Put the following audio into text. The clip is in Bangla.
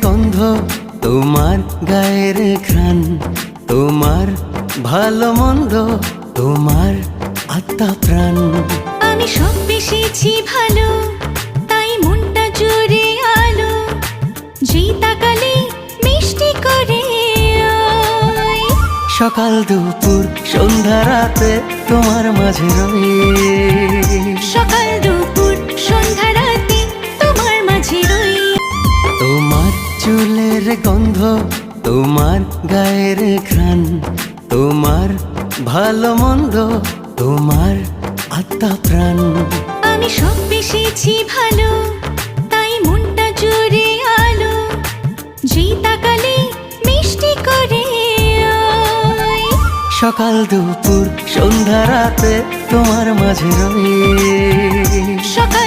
গন্ধ, তোমার গায়ের ঘ্রাণ, তোমার ভালো মন্দ, তোমার আত্মা প্রাণ। আমি সব বেশিছি ভালো, তাই মনটা জুড়ে আলো, যেই তাকালে মিষ্টি করে আয়। সকাল দুপুর সন্ধ্যা রাতে তোমার মাঝে রই। সকাল দুপুর সন্ধ্যা রাতে তোমার মাঝে রই। তোমার চুলের গন্ধ, তোমার গায়ের ঘ্রাণ, তোমার ভালো মন্দ, তোমার আত্মা প্রাণ। আমি সব বেশিছি ভালো, তাই মনটা জুড়ে আলো, যেই তাকালে মিষ্টি করে আয়। সকাল দুপুর সন্ধ্যা রাতে তোমার মাঝে রই। সকাল